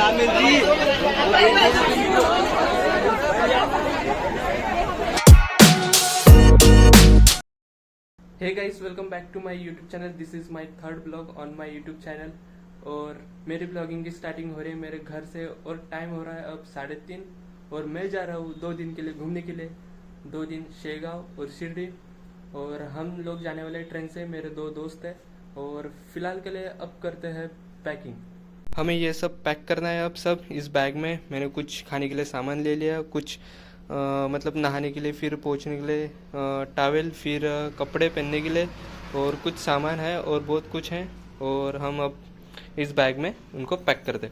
Hey guys, welcome back to my YouTube channel. This is my third blog on my YouTube channel. और मेरी blogging की starting हो रही है मेरे घर से और टाइम हो रहा है अब 3:30 और मैं जा रहा हूँ 2 दिन के लिए घूमने के लिए। 2 दिन शेगांव और शिरडी। और हम लोग जाने वाले ट्रेन से, मेरे 2 दोस्त हैं। और फिलहाल के लिए अब करते हैं पैकिंग। हमें ये सब पैक करना है अब सब इस बैग में। मैंने कुछ खाने के लिए सामान ले लिया, कुछ मतलब नहाने के लिए, फिर पोंछने के लिए टॉवेल, फिर कपड़े पहनने के लिए और कुछ सामान है और बहुत कुछ है। और हम अब इस बैग में उनको पैक कर दें।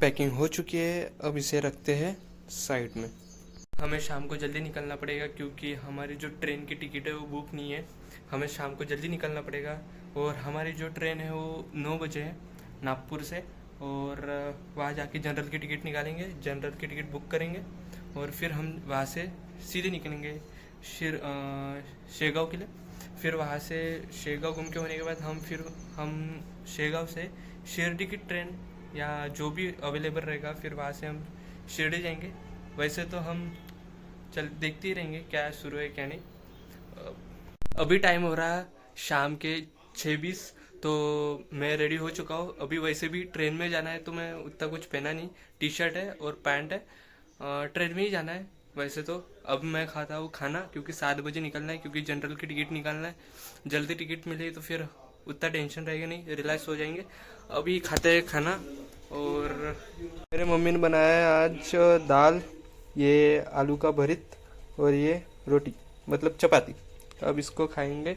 पैकिंग हो चुकी है, अब इसे रखते हैं साइड में। हमें शाम को जल्दी निकलना पड़ेगा क्योंकि हमारी जो ट्रेन की टिकट है वो बुक नहीं है। हमें शाम को जल्दी निकलना पड़ेगा। और हमारी जो ट्रेन है वो 9 बजे है नागपुर से। और वहाँ जाके जनरल की टिकट निकालेंगे, जनरल की टिकट बुक करेंगे और फिर हम वहाँ से सीधे निकलेंगे शेगांव के लिए। फिर वहाँ से शेगांव घूम के होने के बाद हम शेगांव से शिरडी की ट्रेन या जो भी अवेलेबल रहेगा, फिर वहाँ से हम शिरडी जाएंगे। वैसे तो हम देखते ही रहेंगे क्या शुरू है क्या नहीं। अभी टाइम हो रहा है शाम के 6:20, तो मैं रेडी हो चुका हूँ। अभी वैसे भी ट्रेन में जाना है तो मैं उतना कुछ पहना नहीं, टी-शर्ट है और पैंट है। ट्रेन में ही जाना है वैसे तो। अब मैं खाता हूँ खाना क्योंकि 7 बजे निकलना है, क्योंकि जनरल की टिकट निकालना है। जल्दी टिकट मिले तो फिर उतना टेंशन रहेगा नहीं, रिलैक्स हो जाएंगे। अभी खाते हैं खाना। और मेरे मम्मी ने बनाया है आज दाल, ये आलू का भरित और ये रोटी मतलब चपाती। अब इसको खाएंगे।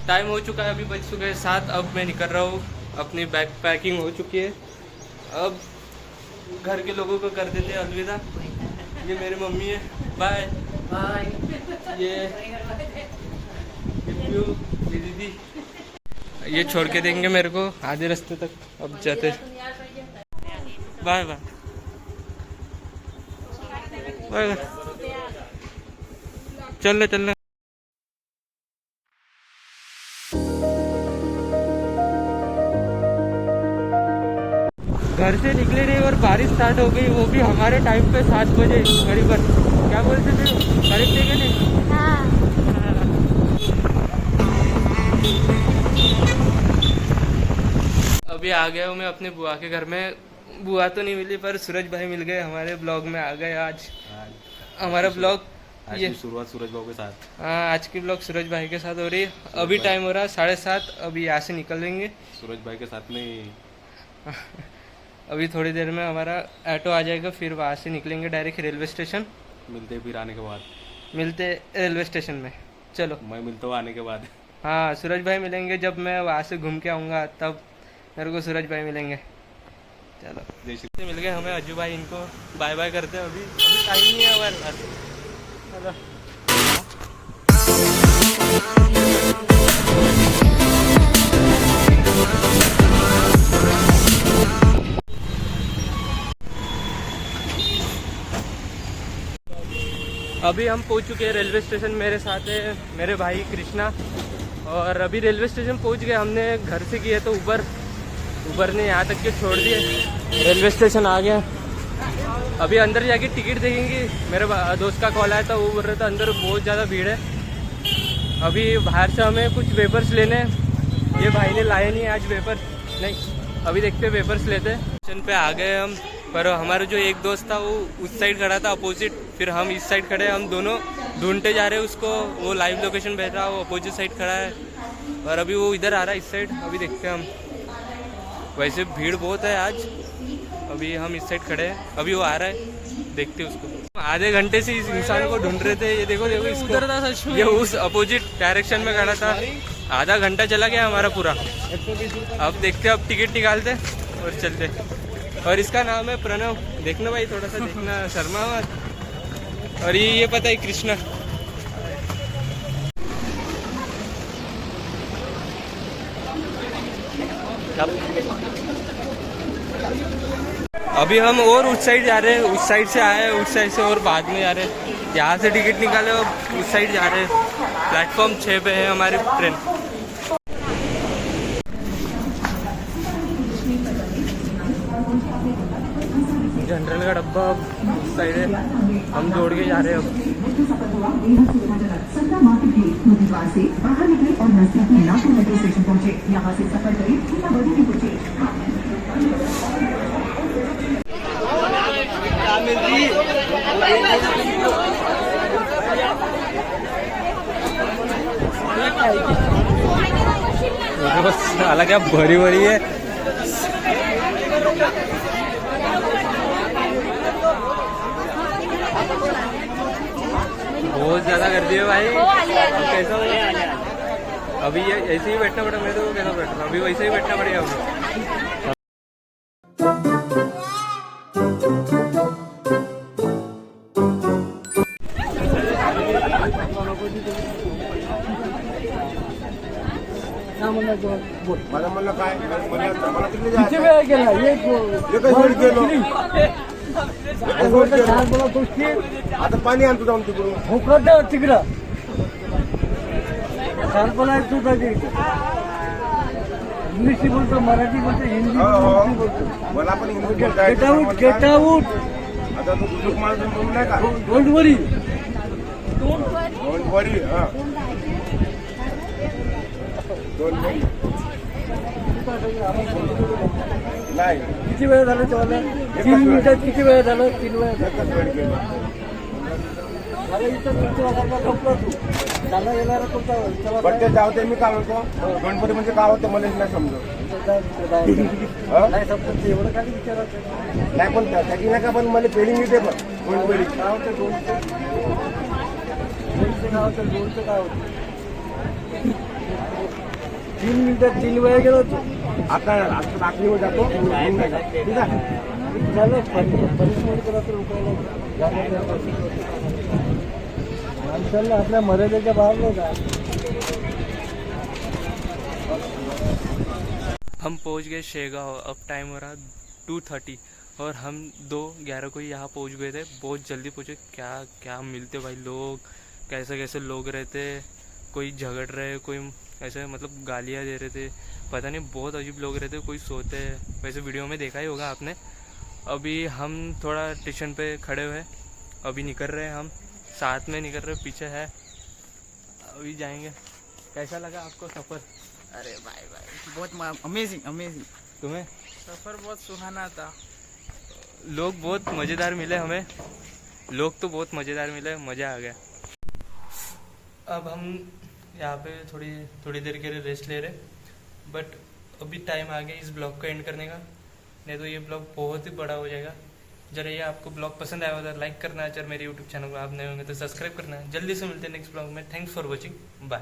टाइम हो चुका है, अभी बज चुके हैं 7। अब मैं निकल रहा हूँ, अपनी बैग पैकिंग हो चुकी है। अब घर के लोगों को कर देते हैं अलविदा। ये मेरी मम्मी है, बाय बाय। ये दीदी ये छोड़ के देंगे मेरे को आधे रास्ते तक। अब जाते, बाय बाय बाय। चल रहे घर से निकले रहे और बारिश स्टार्ट हो गई, वो भी हमारे टाइम पे 7 बजे करीबन। क्या बोलते थे, करीब थे कि नहीं? हाँ। अभी आ गया हूँ मैं अपने बुआ के घर में। बुआ तो नहीं मिली पर सूरज भाई मिल गए, हमारे ब्लॉग में आ गए आज। हमारा ब्लॉग ये शुरुआत सूरज भाई के साथ। हाँ, आज की ब्लॉग सूरज भाई के साथ हो रही है। अभी टाइम हो रहा है 7:30। अभी यहाँ से निकलेंगे सूरज भाई के साथ में। अभी थोड़ी देर में हमारा ऑटो आ जाएगा, फिर वहाँ से निकलेंगे डायरेक्ट रेलवे स्टेशन। मिलते फिर आने के बाद, मिलते रेलवे स्टेशन में। चलो, मैं मिलता हूँ आने के बाद। हाँ, सूरज भाई मिलेंगे जब मैं वहाँ से घूम के आऊँगा, तब मेरे को सूरज भाई मिलेंगे। चलो, जैसे मिल गए हमें अज्जू भाई, इनको बाय बाय करते हैं। अभी टाइम नहीं है हमारे पास। चलो, अभी हम पहुंच चुके हैं रेलवे स्टेशन। मेरे साथ है मेरे भाई कृष्णा। और अभी रेलवे स्टेशन पहुंच गए। हमने घर से किया तो उबर, ऊबर ने यहाँ तक के छोड़ दिए, रेलवे स्टेशन आ गया। अभी अंदर जाके टिकट देखेंगे। मेरे दोस्त का कॉल आया था, वो बोल रहा था अंदर बहुत ज़्यादा भीड़ है। अभी बाहर से हमें कुछ पेपर्स लेने हैं। ये भाई ने लाए नहीं आज पेपर, नहीं अभी देखते पेपर्स लेते हैं। स्टेशन पे आ गए हम, पर हमारा जो एक दोस्त था वो उस साइड खड़ा था अपोजिट, फिर हम इस साइड खड़े हैं। हम दोनों ढूंढते जा रहे हैं उसको, वो लाइव लोकेशन भेज रहा है, वो अपोजिट साइड खड़ा है और अभी वो इधर आ रहा है इस साइड। अभी देखते हैं हम। वैसे भीड़ बहुत है आज। अभी हम इस साइड खड़े हैं, अभी वो आ रहा है, देखते हैं उसको। आधे घंटे से इस इंसान को ढूंढ रहे थे। ये देखो देखो इसको, उधर था सच में, ये उस अपोजिट डायरेक्शन में खड़ा था। आधा घंटा चला गया हमारा पूरा। अब देखते अब टिकट निकालते और चलते। और इसका नाम है प्रणव। देखना भाई, थोड़ा सा देखना, शर्मा मत। और ये पता है कृष्णा। अभी हम और उस साइड जा रहे हैं, उस साइड से आए हैं, उस साइड से और बाद में जा रहे हैं। यहाँ से टिकट निकाले और उस साइड जा रहे हैं। प्लेटफॉर्म 6 पे है हमारी ट्रेन। जनरल का डब्बा उस साइड है, हम दौड़ के जा रहे हैं अब। बाहर निकले और नजदीकी नागपुर मेट्रो स्टेशन पहुंचे। यहाँ से सफर करें, अलग क्या भरी भरी है। बहुत ज्यादा कर दिए भाई। कैसा हो? अभी ये ऐसे ही बैठना पड़ा। मैं तो कैसा बैठना, अभी वैसे ही बैठना पड़ेगा अभी। मला म्हणलं काय मला तिकडे किती वेळ गेला आता पाणी आणतो जाऊन तिकडून भोकड तिकडं कालपणा तू इंग्लिश बोलतो, मराठी बोलतो, हिंदी बोलतो. मला पण इंग्लिश बोलता गेट आउट गेट आउट. आता तू गुजूक माणूस म्हणून नाही का? Don't worry don't worry. हा डोंट वरी. नाही किती वेळ झाला तेव्हा? 3 मिनिटात किती वेळ झालं? 3 वेळ झाला. पण ते जाऊ दे. मी काय म्हणतो, गणपती म्हणजे काय होतं मला नाही समजत. नाही समजत एवढं काय विचारायचं नाही. पण त्याची नाही का, पण मला पेलिंग येते. पण गणपती काय होतं, दोनचं काय होतं, दोनचं काय होतं. 3 मिनिटात 3 वेळा गेलो होतो. आता रात्रीवर जातो. ठीक आहे, झालं. पनिशमेंट करत लोकांना माणसाला आपल्या मर्यादेच्या बाहेर नाही जा. हम पहुंच गए शेगांव। अब टाइम हो रहा 2:30 और हम 2:11 को यहाँ पहुंच गए थे। बहुत जल्दी पहुंचे। क्या क्या मिलते भाई लोग, कैसे कैसे लोग रहते। कोई झगड़ रहे, कोई ऐसे मतलब गालियाँ दे रहे थे, पता नहीं, बहुत अजीब लोग रहते। कोई सोते, वैसे वीडियो में देखा ही होगा आपने। अभी हम थोड़ा स्टेशन पे खड़े हुए, अभी निकल रहे हैं हम, साथ में निकल रहे, पीछे है, अभी जाएंगे। कैसा लगा आपको सफ़र? अरे भाई बहुत अमेजिंग अमेजिंग. तुम्हें? सफ़र बहुत सुहाना था. लोग बहुत मज़ेदार मिले हमें, लोग तो बहुत मज़ेदार मिले, मज़ा आ गया। अब हम यहाँ पे थोड़ी देर के लिए रेस्ट ले रहे, बट अभी टाइम आ गया इस ब्लॉग को एंड करने का, नहीं तो ये ब्लॉग बहुत ही बड़ा हो जाएगा। जरा ये आपको ब्लॉग पसंद आया हो तो लाइक करना है, मेरे यूट्यूब चैनल को आप नए होंगे तो सब्सक्राइब करना है। जल्दी से मिलते हैं नेक्स्ट ब्लॉग में। Thanks for watching, bye.